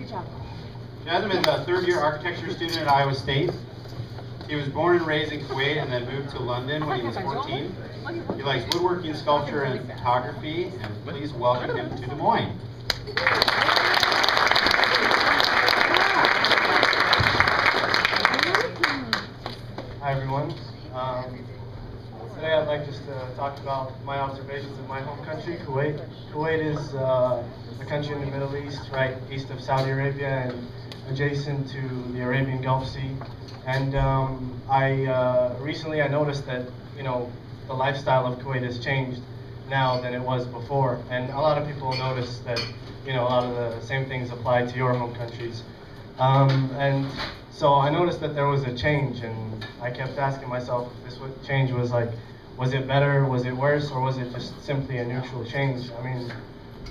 Good job. Nazem is a third-year architecture student at Iowa State. He was born and raised in Kuwait and then moved to London when he was 14. He likes woodworking, sculpture, and photography, and please welcome him to Des Moines. Hi everyone. Today I'd like just to talk about my observations of my home country, Kuwait. Kuwait is a country in the Middle East, right east of Saudi Arabia and adjacent to the Arabian Gulf Sea. And recently I noticed that, the lifestyle of Kuwait has changed now than it was before. And a lot of people notice that, a lot of the same things apply to your home countries. And so I noticed that there was a change, and I kept asking myself if this change was like, was it better, was it worse, or was it just simply a neutral change? I mean,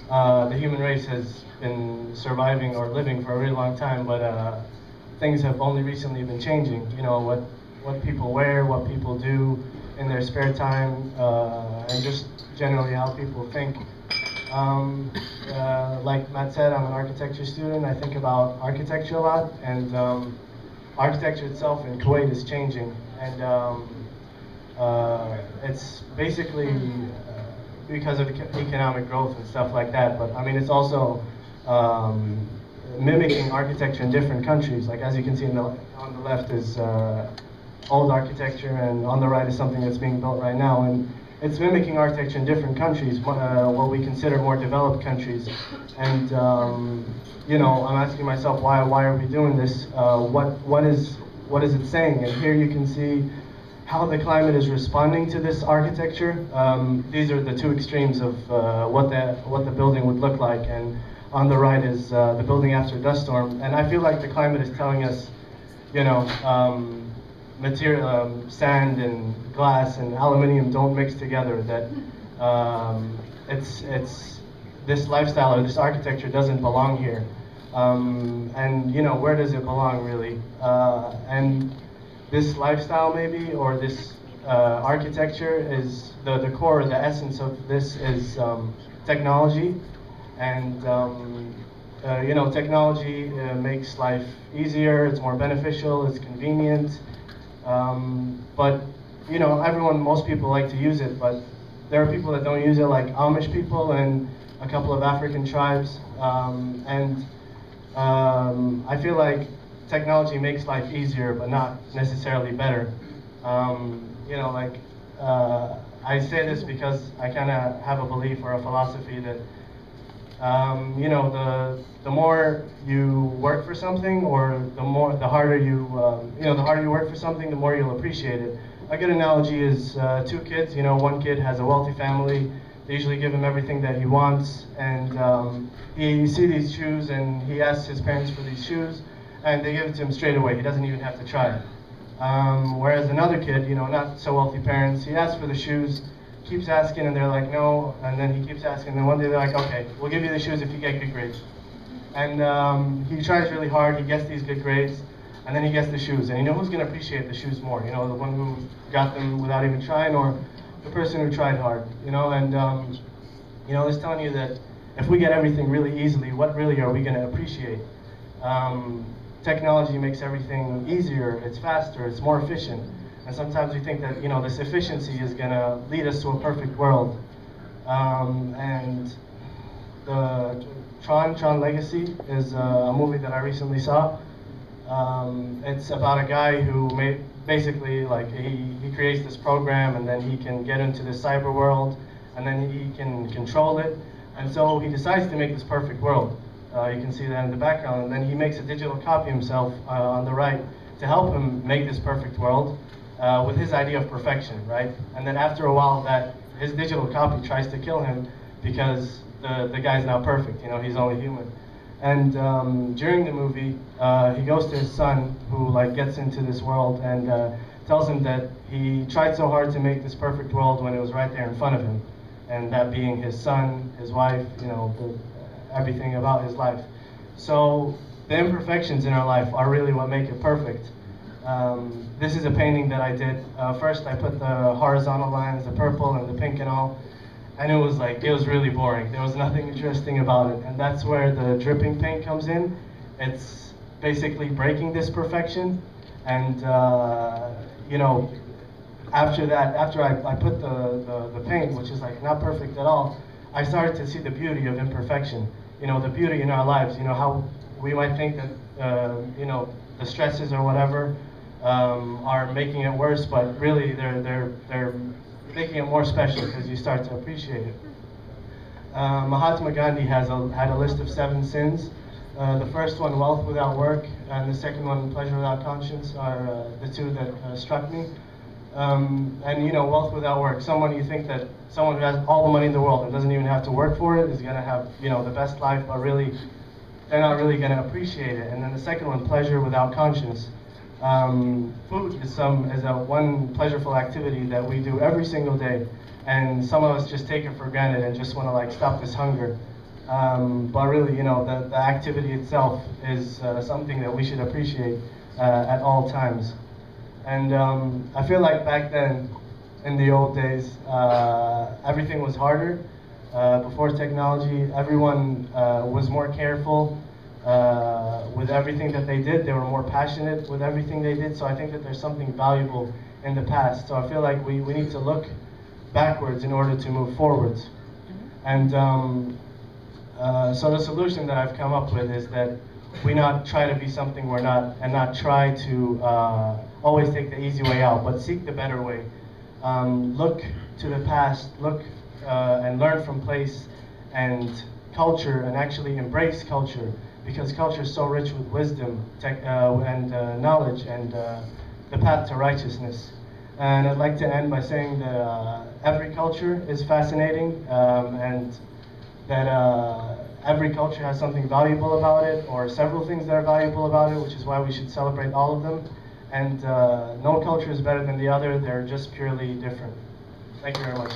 the human race has been surviving or living for a really long time, but things have only recently been changing. What people wear, what people do in their spare time, and just generally how people think. Like Matt said, I'm an architecture student. I think about architecture a lot, and architecture itself in Kuwait is changing, and it's basically because of economic growth and stuff like that. But I mean, it's also mimicking architecture in different countries. Like as you can see on the left is old architecture, and on the right is something that's being built right now. And it's mimicking architecture in different countries, what we consider more developed countries. And I'm asking myself, why are we doing this? What is it saying? And here you can see how the climate is responding to this architecture. These are the two extremes of what the building would look like. And on the right is the building after dust storm. And I feel like the climate is telling us, material, sand and glass and aluminum don't mix together, that it's this lifestyle or this architecture doesn't belong here. And where does it belong really? And this lifestyle maybe, or this architecture is the core, the essence of this is technology. And technology makes life easier, it's more beneficial, it's convenient. But most people like to use it, but there are people that don't use it, like Amish people and a couple of African tribes. I feel like technology makes life easier, but not necessarily better. I say this because I kind of have a belief or a philosophy that the more you work for something, or the harder you work for something, the more you'll appreciate it. A good analogy is two kids. One kid has a wealthy family. They usually give him everything that he wants, and you see these shoes, and he asks his parents for these shoes, and they give it to him straight away. He doesn't even have to try it. Whereas another kid, not so wealthy parents, he asks for the shoes, keeps asking, and they're like, no, and then he keeps asking, and then one day they're like, okay, we'll give you the shoes if you get good grades. And he tries really hard, he gets these good grades, and then he gets the shoes. And who's going to appreciate the shoes more? The one who got them without even trying, or the person who tried hard? It's telling you that if we get everything really easily, what really are we going to appreciate? Technology makes everything easier, it's faster, it's more efficient. And sometimes we think that, this efficiency is going to lead us to a perfect world. And the Tron Legacy is a movie that I recently saw. It's about a guy who basically, he creates this program, and then he can get into the cyber world, and then he can control it. And so he decides to make this perfect world. You can see that in the background. And then he makes a digital copy himself on the right to help him make this perfect world. With his idea of perfection, right? And then after a while, his digital copy tries to kill him because the guy's not perfect, he's only human. And during the movie, he goes to his son, who gets into this world, and tells him that he tried so hard to make this perfect world when it was right there in front of him, and that being his son, his wife, everything about his life. So the imperfections in our life are really what make it perfect. This is a painting that I did. First I put the horizontal lines, the purple and the pink and all, and it was really boring. There was nothing interesting about it, and that's where the dripping paint comes in. it's basically breaking this perfection. And you know, after that, after I put the paint, which is like not perfect at all, I started to see the beauty of imperfection. You know, the beauty in our lives. You know, how we might think that you know, the stresses or whatever are making it worse, but really they're making it more special because you start to appreciate it. Mahatma Gandhi had a list of 7 sins. The first one, wealth without work, and the second one, pleasure without conscience, are the 2 that struck me. And you know, wealth without work. You think that someone who has all the money in the world and doesn't even have to work for it is going to have, you know, the best life, but really, they're not really going to appreciate it. And then the second one, pleasure without conscience. Food is one pleasureful activity that we do every single day, and some of us just take it for granted and just want to like stop this hunger. But really, you know, the activity itself is something that we should appreciate at all times. And I feel like back then, in the old days, everything was harder. Before technology, everyone was more careful with everything that they did. They were more passionate with everything they did. So I think that there's something valuable in the past. So I feel like we need to look backwards in order to move forwards. And so the solution that I've come up with is that we not try to be something we're not, and not try to always take the easy way out, but seek the better way. Look to the past, look and learn from place and culture, and actually embrace culture, because culture is so rich with wisdom and knowledge and the path to righteousness. And I'd like to end by saying that every culture is fascinating, and that every culture has something valuable about it, or several things that are valuable about it, which is why we should celebrate all of them. And no culture is better than the other, they're just purely different. Thank you very much.